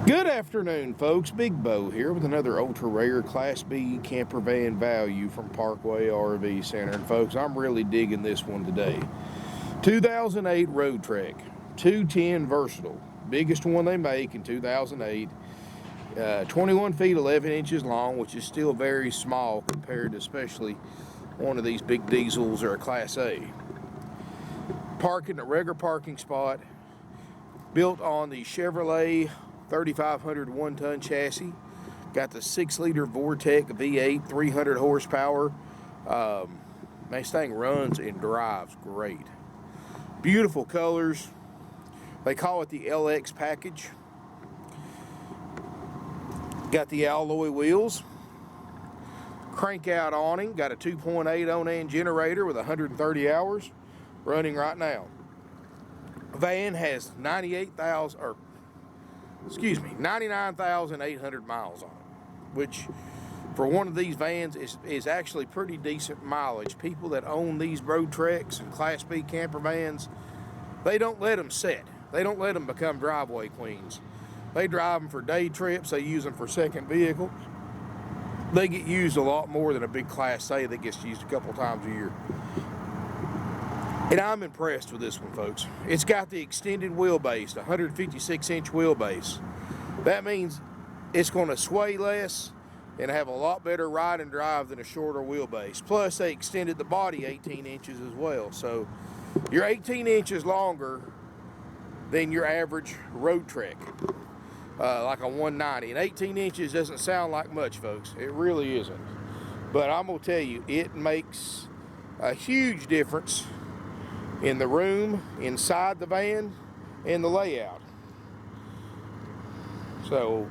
Good afternoon, folks. Big Bo here with another ultra rare Class B camper van value from Parkway RV Center. And folks, I'm really digging this one today. 2008 Road Trek 210 Versatile, biggest one they make in 2008. 21 feet 11 inches long, which is still very small compared to especially one of these big diesels or a Class A. Parking a regular parking spot, built on the Chevrolet 3500 one-ton chassis. Got the 6-liter Vortec V8, 300 horsepower. This thing runs and drives great. Beautiful colors. They call it the LX package. Got the alloy wheels. Crank out awning. Got a 2.8 Onan generator with 130 hours running right now. Van has 99,800 miles on it, which for one of these vans is actually pretty decent mileage. People that own these road treks and Class B camper vans, they don't let them sit. They don't let them become driveway queens. They drive them for day trips. They use them for second vehicles. They get used a lot more than a big Class A that gets used a couple times a year. And I'm impressed with this one, folks. It's got the extended wheelbase, the 156-inch wheelbase. That means it's going to sway less and have a lot better ride and drive than a shorter wheelbase. Plus, they extended the body 18 inches as well. So you're 18 inches longer than your average road trek, like a 190. And 18 inches doesn't sound like much, folks. It really isn't. But I'm going to tell you, it makes a huge difference in the room, inside the van, and the layout. So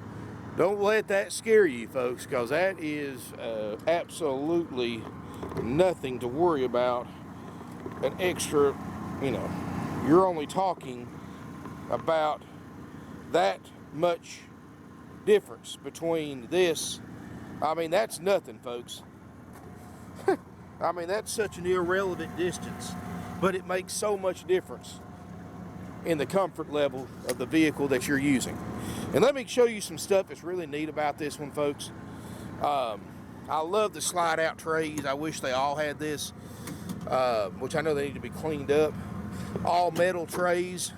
don't let that scare you, folks, because that is absolutely nothing to worry about. An extra, you're only talking about that much difference between this. I mean, that's nothing, folks. I mean, that's such an irrelevant distance. But it makes so much difference in the comfort level of the vehicle that you're using. And let me show you some stuff that's really neat about this one, folks. I love the slide out trays. I wish they all had this, which I know they need to be cleaned up. All metal trays.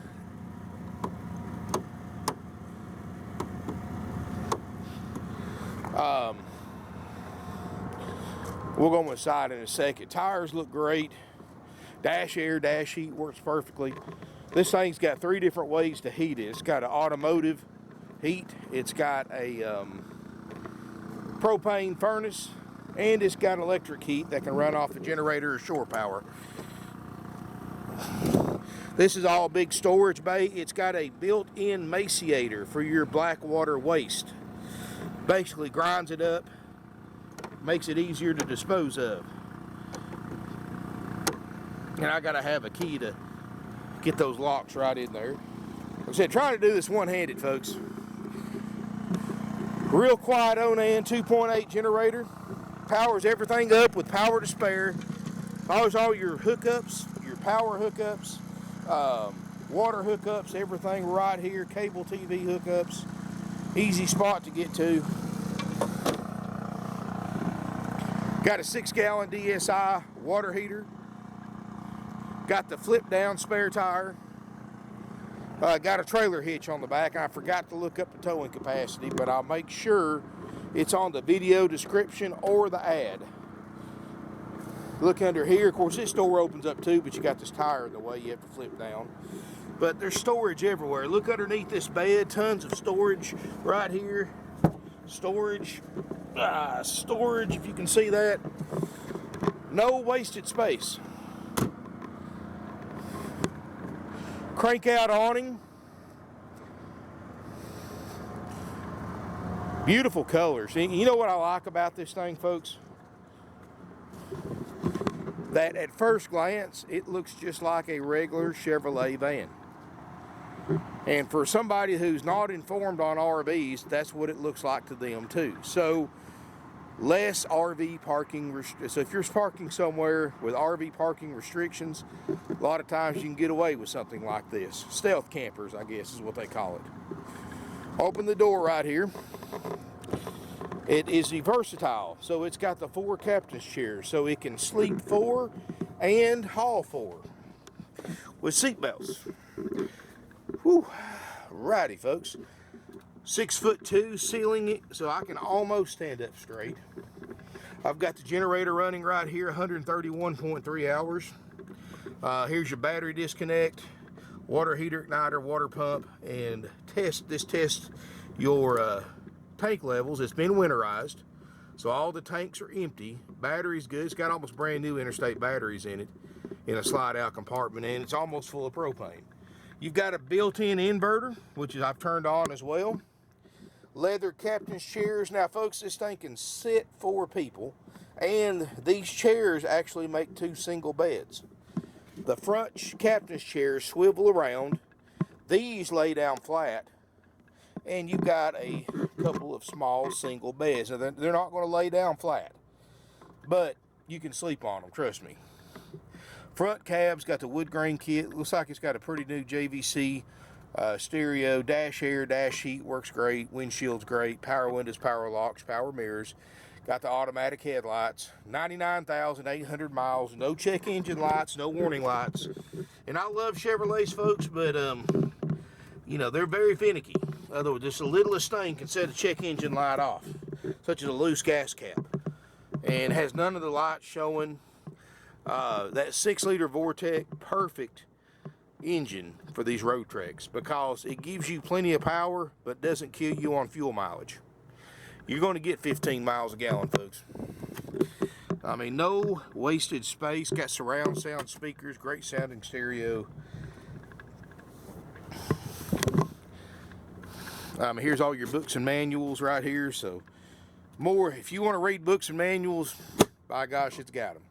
We'll go inside in a second. Tires look great. Dash air, dash heat works perfectly. This thing's got 3 different ways to heat it. It's got an automotive heat, it's got a propane furnace, and it's got electric heat that can run off a generator or shore power. This is all big storage bay. It's got a built-in emaciator for your black water waste. Basically grinds it up, makes it easier to dispose of. And I gotta have a key to get those locks right in there. Like I said, trying to do this one-handed, folks. Real quiet Onan 2.8 generator. Powers everything up with power to spare. Powers all your hookups, your power hookups, water hookups, everything right here. Cable TV hookups. Easy spot to get to. Got a 6-gallon DSI water heater. Got the flip down spare tire. Got a trailer hitch on the back. I forgot to look up the towing capacity, but I'll make sure it's on the video description or the ad. Look under here. Of course, this door opens up too, but you got this tire in the way. You have to flip down. But there's storage everywhere. Look underneath this bed. Tons of storage right here. Storage. Storage, if you can see that. No wasted space. Crank out awning. Beautiful colors. You know what I like about this thing, folks? That at first glance, it looks just like a regular Chevrolet van. And for somebody who's not informed on RVs, that's what it looks like to them too. So less RV parking. So if you're parking somewhere with RV parking restrictions, a lot of times you can get away with something like this. Stealth campers, I guess, is what they call it. Open the door right here. It is the versatile, so it's got the 4 captain's chairs, so it can sleep 4 and haul 4 with seat belts. Whew. Righty, folks. 6'2" ceiling, so I can almost stand up straight. I've got the generator running right here, 131.3 hours. Here's your battery disconnect, water heater, igniter, water pump, and this tests your tank levels. It's been winterized, so all the tanks are empty. Battery's good. It's got almost brand new interstate batteries in it, in a slide out compartment, and it's almost full of propane. You've got a built-in inverter, which is I've turned on as well. Leather captain's chairs. Now folks, this thing can sit 4 people, and these chairs actually make 2 single beds. The front captain's chairs swivel around. These lay down flat, and you've got a couple of small single beds. Now they're not going to lay down flat, but you can sleep on them, trust me. Front cab's got the wood grain kit. Looks like it's got a pretty new JVC stereo, dash air, dash heat, works great, windshield's great, power windows, power locks, power mirrors. Got the automatic headlights, 99,800 miles, no check engine lights, no warning lights. And I love Chevrolets, folks, but you know, they're very finicky. Otherwise, just the littlest thing can set a check engine light off, such as a loose gas cap. And has none of the lights showing. That 6-liter Vortec, perfect engine for these road treks because it gives you plenty of power but doesn't kill you on fuel mileage. You're going to get 15 miles a gallon, folks. I mean, no wasted space. Got surround sound speakers, great sounding stereo. Here's all your books and manuals right here. So more, if you want to read books and manuals, by gosh, it's got them.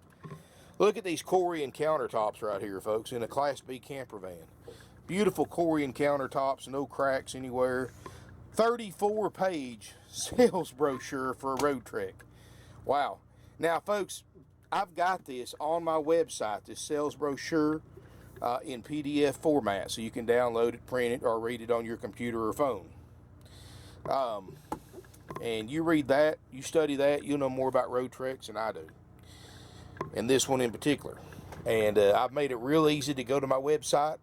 Look at these Corian countertops right here, folks, in a Class B camper van. Beautiful Corian countertops, no cracks anywhere. 34-page sales brochure for a road trek. Wow. Now, folks, I've got this on my website, this sales brochure in PDF format, so you can download it, print it, or read it on your computer or phone. And you read that, you study that, you'll know more about road treks than I do. And this one in particular. And I've made it real easy to go to my website.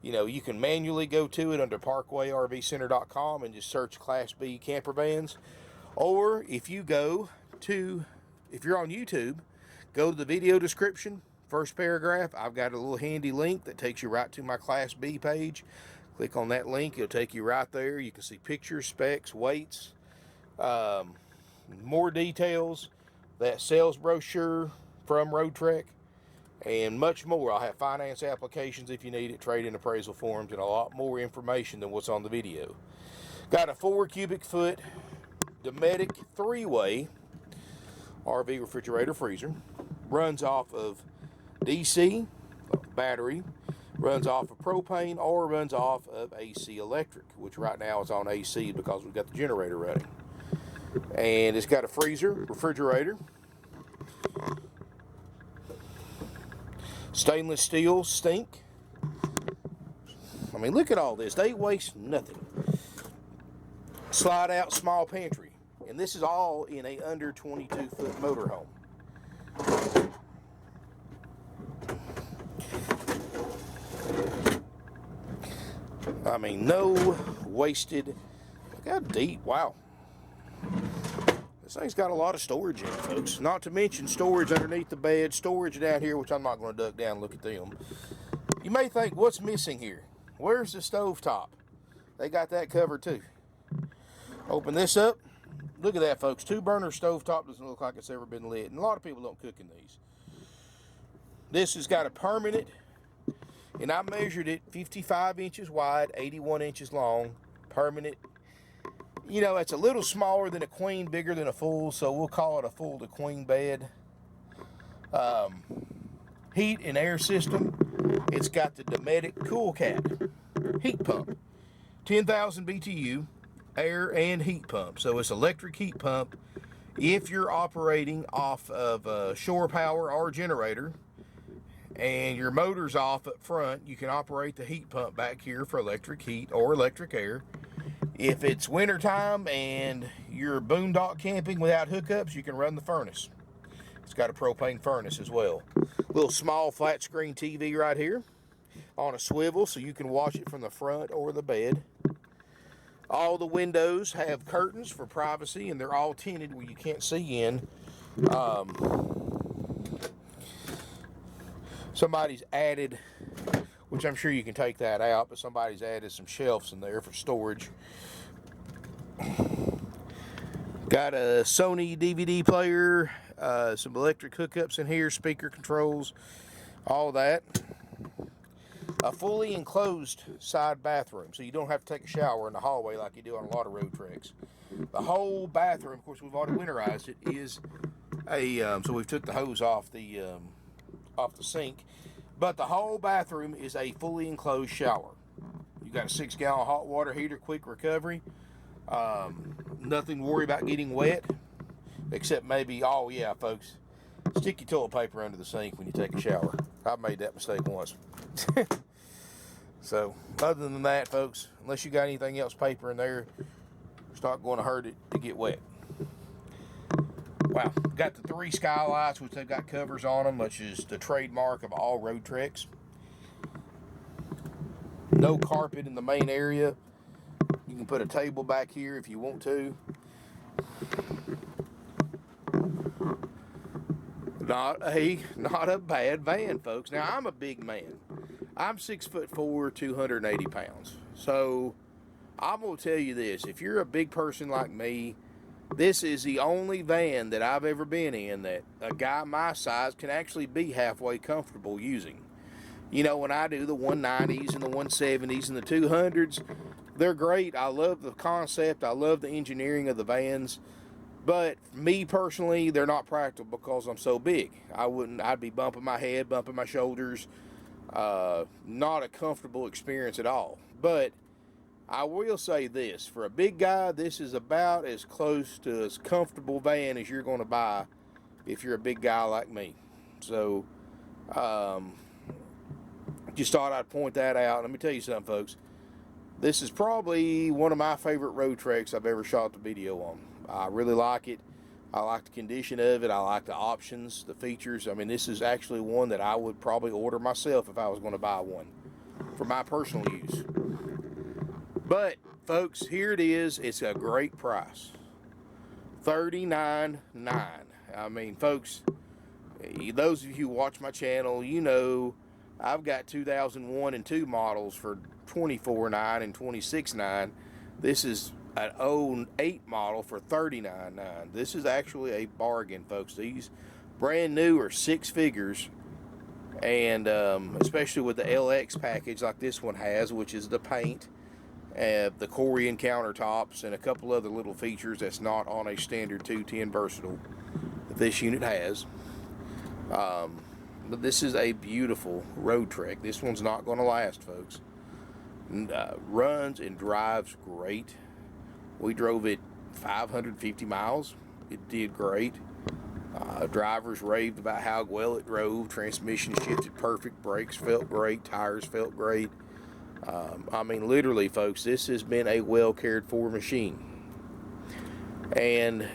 You know, you can manually go to it under parkway-rv-center.com and just search Class B camper vans. Or if you go to, if you're on YouTube, go to the video description, first paragraph. I've got a little handy link that takes you right to my Class B page. Click on that link, it'll take you right there. You can see pictures, specs, weights, more details, that sales brochure from Road Trek, and much more. I'll have finance applications if you need it, trade-in appraisal forms, and a lot more information than what's on the video. Got a 4 cubic foot Dometic 3-way RV refrigerator freezer. Runs off of DC, battery, runs off of propane, or runs off of AC electric, which right now is on AC because we've got the generator running. And it's got a freezer, refrigerator, stainless steel sink. I mean, look at all this. They waste nothing. Slide out small pantry. And this is all in a under 22-foot motorhome. I mean, no wasted. Look how deep. Wow. This thing's got a lot of storage in it, folks. Not to mention storage underneath the bed, storage down here, which I'm not going to duck down and look at them. You may think, what's missing here? Where's the stove top? They got that covered too. Open this up. Look at that, folks. 2-burner stovetop doesn't look like it's ever been lit. And a lot of people don't cook in these. This has got a permanent, and I measured it 55 inches wide, 81 inches long, permanent. You know, it's a little smaller than a queen, bigger than a full, so we'll call it a full to queen bed. Heat and air system. It's got the Dometic Cool Cap heat pump. 10,000 BTU, air and heat pump. So it's electric heat pump. If you're operating off of shore power or generator, and your motor's off up front, you can operate the heat pump back here for electric heat or electric air. If it's wintertime and you're boondock camping without hookups, you can run the furnace. It's got a propane furnace as well. Little small flat screen TV right here on a swivel so you can watch it from the front or the bed. All the windows have curtains for privacy, and they're all tinted where you can't see in. Somebody's added, which I'm sure you can take that out, but somebody's added some shelves in there for storage. Got a Sony DVD player, some electric hookups in here, speaker controls, all that. A fully enclosed side bathroom, so you don't have to take a shower in the hallway like you do on a lot of road treks. The whole bathroom, of course, we've already winterized it, is a so we've took the hose off the sink, but the whole bathroom is a fully enclosed shower. You got a 6-gallon hot water heater, quick recovery. Nothing to worry about getting wet, except maybe, oh yeah, folks, stick your toilet paper under the sink when you take a shower. I've made that mistake once. So, other than that, folks, unless you got anything else paper in there, it's not going to hurt it to get wet. Wow, got the 3 skylights, which they've got covers on them, which is the trademark of all road treks. No carpet in the main area. You can put a table back here if you want to. Not a bad van, folks. Now, I'm a big man. I'm 6'4", 280 pounds. So, I'm going to tell you this. If you're a big person like me, this is the only van that I've ever been in that a guy my size can actually be halfway comfortable using. You know, when I do the 190s and the 170s and the 200s, they're great. I love the concept. I love the engineering of the vans. But me personally, they're not practical because I'm so big. I'd be bumping my head, bumping my shoulders. Not a comfortable experience at all. But I will say this, for a big guy, this is about as close to as comfortable van as you're going to buy if you're a big guy like me. So, just thought I'd point that out. Let me tell you something, folks. This is probably one of my favorite road treks I've ever shot the video on. I really like it. I like the condition of it. I like the options, the features. I mean, this is actually one that I would probably order myself if I was going to buy one for my personal use. But, folks, here it is. It's a great price. $39,900. I mean, folks, those of you who watch my channel, you know I've got 2001 and 2 models for $24,900 and $26,900. This is an 08 model for $39,900. This is actually a bargain, folks. These brand new are 6 figures, and especially with the LX package like this one has, which is the paint, the Corian countertops, and a couple other little features that's not on a standard 210 versatile that this unit has. But this is a beautiful road trek. This one's not going to last, folks. Runs and drives great. We drove it 550 miles. It did great. Drivers raved about how well it drove. Transmission shifted perfect. Brakes felt great. Tires felt great. I mean, literally, folks, this has been a well cared for machine. And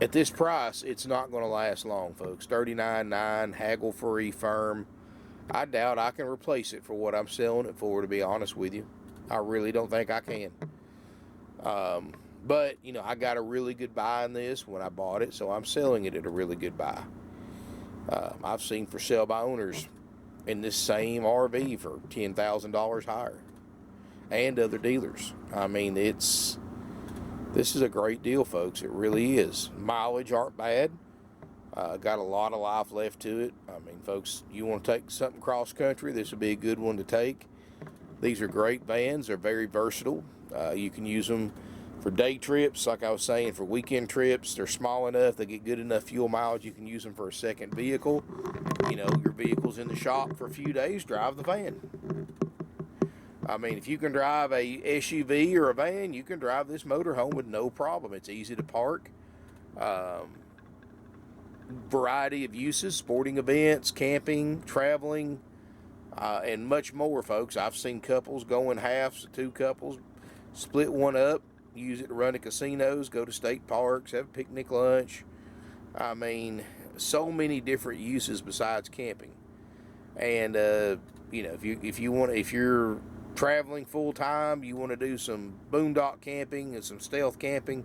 at this price, it's not going to last long, folks. $39,900, haggle free, firm. I doubt I can replace it for what I'm selling it for, to be honest with you. I really don't think I can. But, you know, I got a really good buy in this when I bought it, so I'm selling it at a really good buy. I've seen for sale by owners in this same RV for $10,000 higher, and other dealers. I mean, this is a great deal, folks. It really is. Mileage aren't bad. Got a lot of life left to it. I mean, folks, you want to take something cross country, this would be a good one to take. These are great vans. They're very versatile. You can use them for day trips, like I was saying, for weekend trips. They're small enough, they get good enough fuel mileage. You can use them for a second vehicle. You know, your vehicle's in the shop for a few days, drive the van. I mean, if you can drive a SUV or a van, you can drive this motorhome with no problem. It's easy to park. Variety of uses, sporting events, camping, traveling, and much more, folks. I've seen couples go in halves, 2 couples, split one up, use it to run to casinos, go to state parks, have a picnic lunch. I mean, so many different uses besides camping. And you know, if you're traveling full time, you want to do some boondock camping and some stealth camping,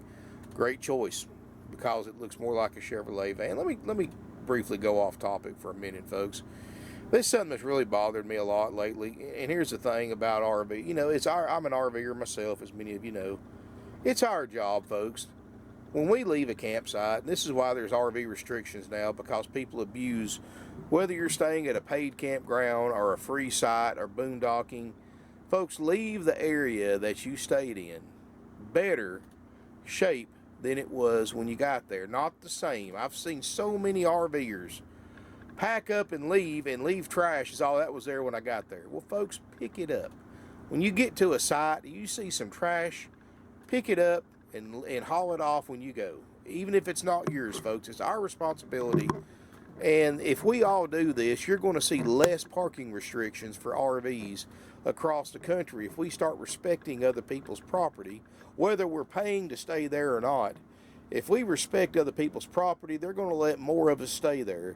great choice because it looks more like a Chevrolet van. Let me briefly go off topic for a minute, folks. This is something that's really bothered me a lot lately. And here's the thing about RV. You know, I'm an RVer myself, as many of you know. It's our job, folks. When we leave a campsite, and this is why there's RV restrictions now, because people abuse, whether you're staying at a paid campground or a free site or boondocking, folks, leave the area that you stayed in better shape than it was when you got there. Not the same. I've seen so many RVers pack up and leave trash as all that was there when I got there. Well, folks, pick it up. When you get to a site, you see some trash, pick it up and haul it off when you go. Even if it's not yours, folks, it's our responsibility. And if we all do this, you're going to see less parking restrictions for RVs across the country if we start respecting other people's property, whether we're paying to stay there or not. If we respect other people's property, they're going to let more of us stay there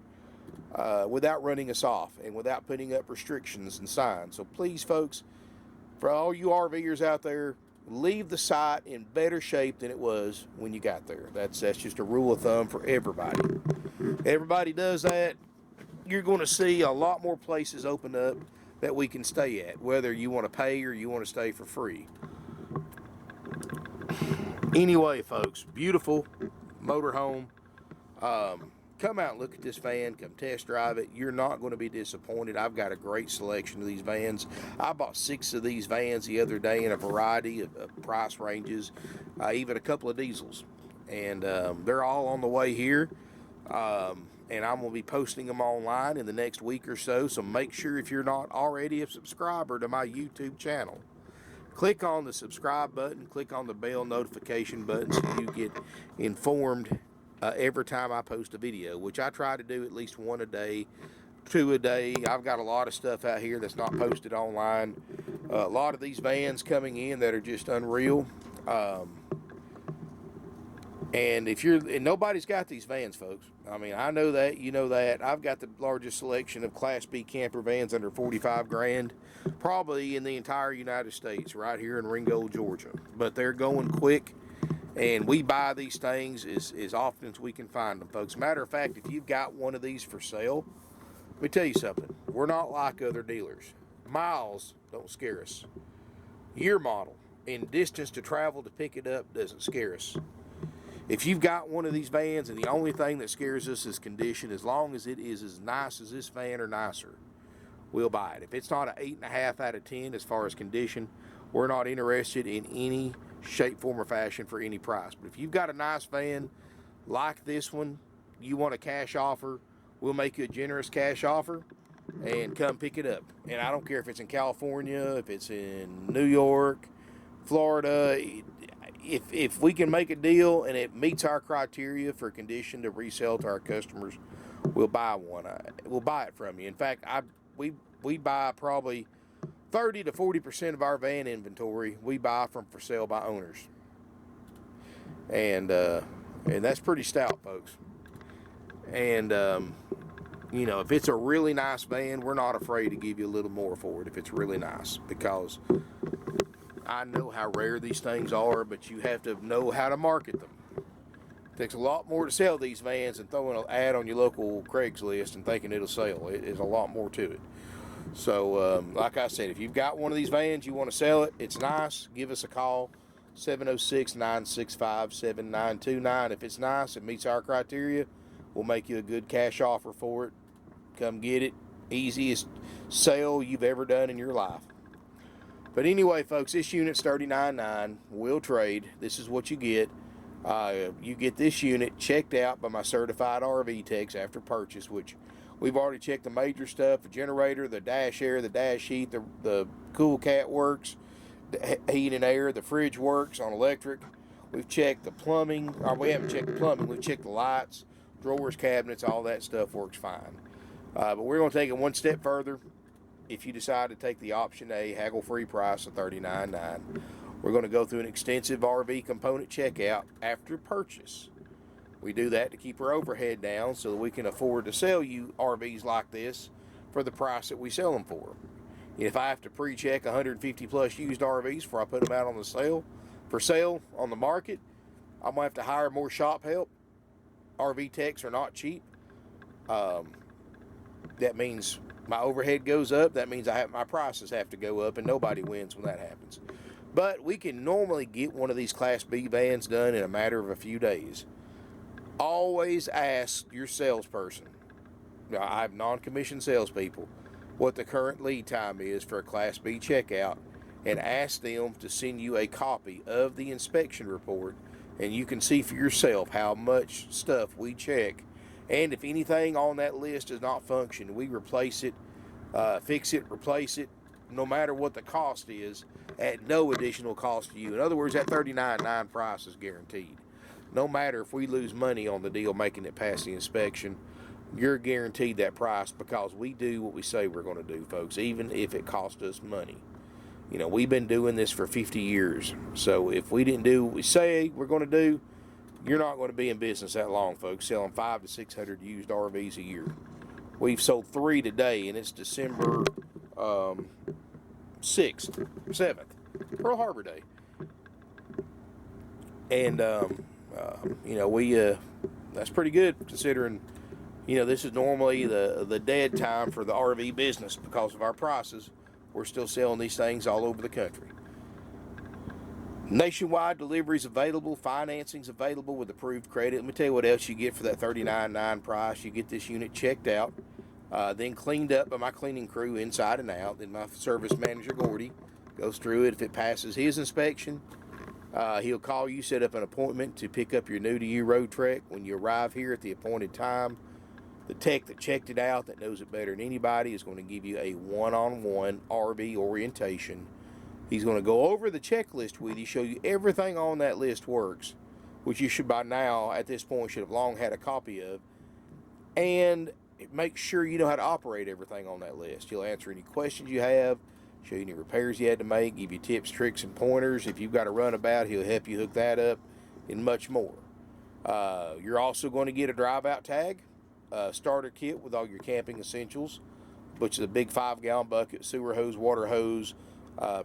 without running us off and without putting up restrictions and signs. So please, folks, for all you RVers out there, leave the site in better shape than it was when you got there. That's just a rule of thumb for everybody. Everybody does that, you're going to see a lot more places open up that we can stay at, whether you want to pay or you want to stay for free. Anyway, folks, beautiful motorhome. Come out and look at this van. Come test drive it. You're not going to be disappointed. I've got a great selection of these vans. I bought 6 of these vans the other day in a variety of price ranges, even a couple of diesels. And they're all on the way here. And I'm going to be posting them online in the next week or so. So make sure, if you're not already a subscriber to my YouTube channel, click on the subscribe button, click on the bell notification button so you get informed every time I post a video, which I try to do at least 1 a day, 2 a day. I've got a lot of stuff out here that's not posted online. A lot of these vans coming in that are just unreal. And nobody's got these vans, folks. I mean, I know that, you know that. I've got the largest selection of Class B camper vans under 45 grand, probably in the entire United States, right here in Ringgold, Georgia. But they're going quick. And we buy these things as often as we can find them, folks. Matter of fact, if you've got one of these for sale, let me tell you something. We're not like other dealers. Miles don't scare us. Year model and distance to travel to pick it up doesn't scare us. If you've got one of these vans and the only thing that scares us is condition, as long as it is as nice as this van or nicer, we'll buy it. If it's not an 8.5 out of 10 as far as condition, we're not interested in any shape, form, or fashion for any price. But if you've got a nice van like this one, you want a cash offer, we'll make you a generous cash offer and come pick it up. And I don't care if it's in California, if it's in New York, Florida. If we can make a deal and it meets our criteria for condition to resell to our customers, we'll buy one. We'll buy it from you. In fact, we buy probably 30 to 40% of our van inventory we buy from for sale by owners. And that's pretty stout, folks. And, you know, if it's a really nice van, we're not afraid to give you a little more for it if it's really nice, because I know how rare these things are, but you have to know how to market them. It takes a lot more to sell these vans than throwing an ad on your local Craigslist and thinking it'll sell. There's a lot more to it. So, like I said, if you've got one of these vans, you want to sell it, it's nice, give us a call, 706-965-7929. If it's nice, it meets our criteria, we'll make you a good cash offer for it. Come get it. Easiest sale you've ever done in your life. But anyway, folks, this unit's $39.9. We'll trade. This is what you get. You get this unit checked out by my certified RV techs after purchase, which we've already checked the major stuff: the generator, the dash air, the dash heat, the cool cat works, the heat and air, the fridge works on electric. We've checked the plumbing, or we haven't checked the plumbing, we've checked the lights, drawers, cabinets, all that stuff works fine. But we're going to take it one step further. If you decide to take the option A, haggle-free price of $39.9, We're going to go through an extensive RV component checkout after purchase. We do that to keep our overhead down so that we can afford to sell you RVs like this for the price that we sell them for. If I have to pre-check 150 plus used RVs before I put them out on the for sale on the market, I'm going to have to hire more shop help. RV techs are not cheap. That means my overhead goes up. That means my prices have to go up, and nobody wins when that happens. But we can normally get one of these Class B vans done in a matter of a few days. Always ask your salesperson. Now, I have non-commissioned salespeople what the current lead time is for a Class B checkout, and ask them to send you a copy of the inspection report, and you can see for yourself how much stuff we check. And if anything on that list does not function, we replace it, fix it, replace it, no matter what the cost is, at no additional cost to you. In other words, that $39.9 price is guaranteed. No matter if we lose money on the deal making it past the inspection, you're guaranteed that price because we do what we say we're going to do, folks, even if it costs us money. We've been doing this for 50 years. So if we didn't do what we say we're going to do, you're not going to be in business that long, folks, selling 500 to 600 used RVs a year. We've sold 3 today, and it's December 6th, 7th, Pearl Harbor Day. And, that's pretty good considering, this is normally the dead time for the RV business because of our prices. We're still selling these things all over the country. Nationwide deliveries available, financing's available with approved credit. Let me tell you what else you get for that $39.9 price. You get this unit checked out, then cleaned up by my cleaning crew inside and out. Then my service manager, Gordy, goes through it. If it passes his inspection, he'll call you, set up an appointment to pick up your new-to-you road trek. When you arrive here at the appointed time, the tech that checked it out, that knows it better than anybody, is going to give you a one-on-one RV orientation. He's going to go over the checklist with you, show you everything on that list works, which you should by now, at this point, should have long had a copy of, and make sure you know how to operate everything on that list. He'll answer any questions you have, show you any repairs you had to make, give you tips, tricks, and pointers. If you've got a runabout, he'll help you hook that up, and much more. You're also going to get a drive-out tag, starter kit with all your camping essentials, which is a big 5-gallon bucket, sewer hose, water hose,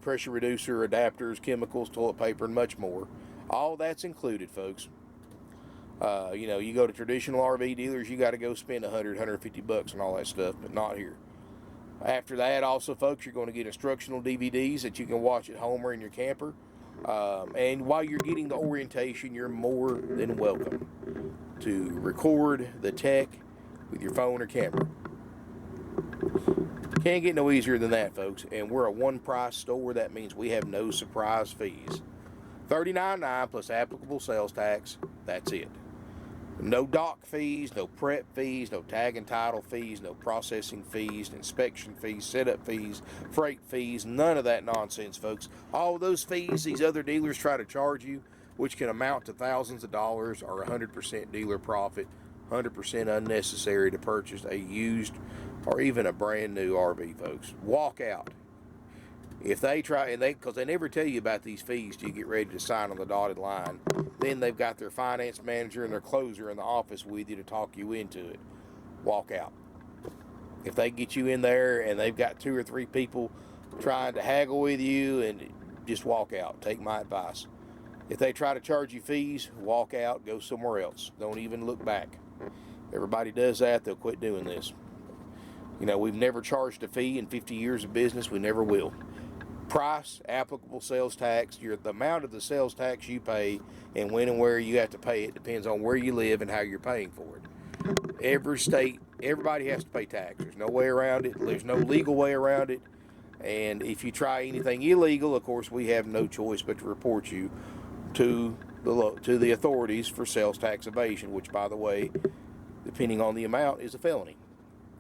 pressure reducer, adapters, chemicals, toilet paper, and much more. All that's included, folks. You go to traditional RV dealers, you got to go spend $100-$150 on all that stuff, but not here. After that, also, folks, you're going to get instructional DVDs that you can watch at home or in your camper. And while you're getting the orientation, you're more than welcome to record the tech with your phone or camera. Can't get no easier than that, folks. And we're a one-price store. That means we have no surprise fees. $39.9 plus applicable sales tax. That's it. No dock fees, no prep fees, no tag and title fees, no processing fees, inspection fees, setup fees, freight fees, none of that nonsense, folks. All those fees these other dealers try to charge you, which can amount to thousands of dollars, are 100% dealer profit, 100% unnecessary to purchase a used or even a brand new RV, folks. Walk out. If they try, because they never tell you about these fees till you get ready to sign on the dotted line. Then they've got their finance manager and their closer in the office with you to talk you into it. Walk out. If they get you in there and they've got 2 or 3 people trying to haggle with you, and just walk out. Take my advice. If they try to charge you fees, walk out, go somewhere else. Don't even look back. Everybody does that, they'll quit doing this. We've never charged a fee in 50 years of business. We never will. Price, applicable sales tax, the amount of the sales tax you pay, and when and where you have to pay it depends on where you live and how you're paying for it. Every state, everybody has to pay tax. There's no way around it. There's no legal way around it. And if you try anything illegal, of course, we have no choice but to report you to the authorities for sales tax evasion, which, by the way, depending on the amount, is a felony.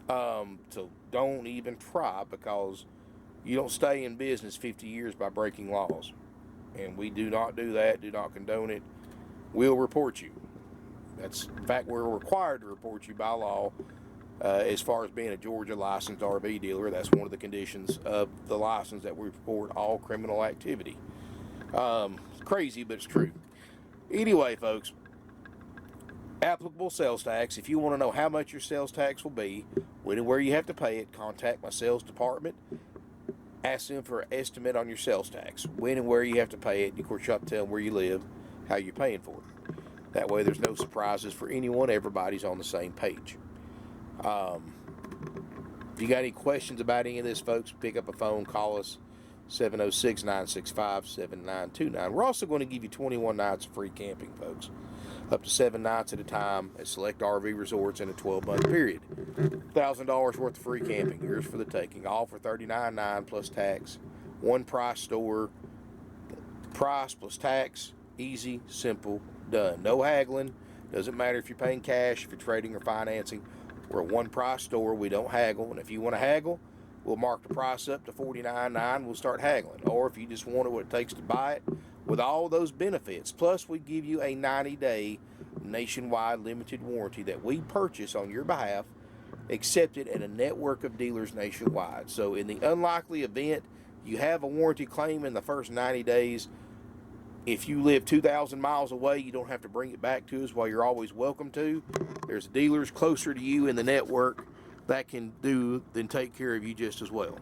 So don't even try, because you don't stay in business 50 years by breaking laws. And we do not do that, do not condone it. We'll report you. In fact, we're required to report you by law as far as being a Georgia licensed RV dealer. That's one of the conditions of the license, that we report all criminal activity. It's crazy, but it's true. Anyway, folks, applicable sales tax. If you want to know how much your sales tax will be, when and where you have to pay it, contact my sales department. Ask them for an estimate on your sales tax, when and where you have to pay it. Of course, you have to tell them where you live, how you're paying for it. That way there's no surprises for anyone. Everybody's on the same page. If you got any questions about any of this, folks, pick up a phone, call us, 706-965-7929. We're also going to give you 21 nights of free camping, folks, up to 7 nights at a time at select RV resorts in a 12-month period. $1,000 worth of free camping, yours for the taking, all for $39.9 plus tax. One price store, price plus tax, easy, simple, done. No haggling. Doesn't matter if you're paying cash, if you're trading or financing. We're a one price store. We don't haggle. And if you want to haggle, we'll mark the price up to $49.9. We'll start haggling. Or if you just want what it takes to buy it, with all those benefits. Plus, we give you a 90-day nationwide limited warranty that we purchase on your behalf, accepted at a network of dealers nationwide. So in the unlikely event you have a warranty claim in the first 90 days, if you live 2,000 miles away, you don't have to bring it back to us, while you're always welcome to. There's dealers closer to you in the network that can do and take care of you just as well.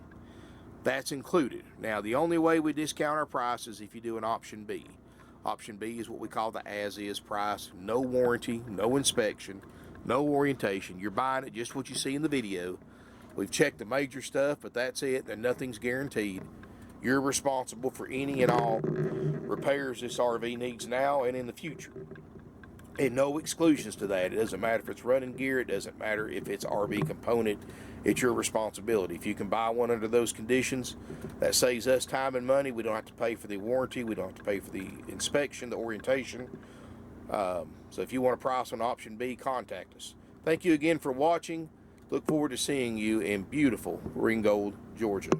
That's included. Now, the only way we discount our price is if you do an option B. Option B is what we call the as-is price. No warranty, no inspection, no orientation. You're buying it just what you see in the video. We've checked the major stuff, but that's it. And nothing's guaranteed. You're responsible for any and all repairs this RV needs now and in the future. And no exclusions to that. It doesn't matter if it's running gear. It doesn't matter if it's RV component. It's your responsibility. If you can buy one under those conditions, that saves us time and money. We don't have to pay for the warranty. We don't have to pay for the inspection, the orientation. So if you want a price on option B, contact us. Thank you again for watching. Look forward to seeing you in beautiful Ringgold, Georgia.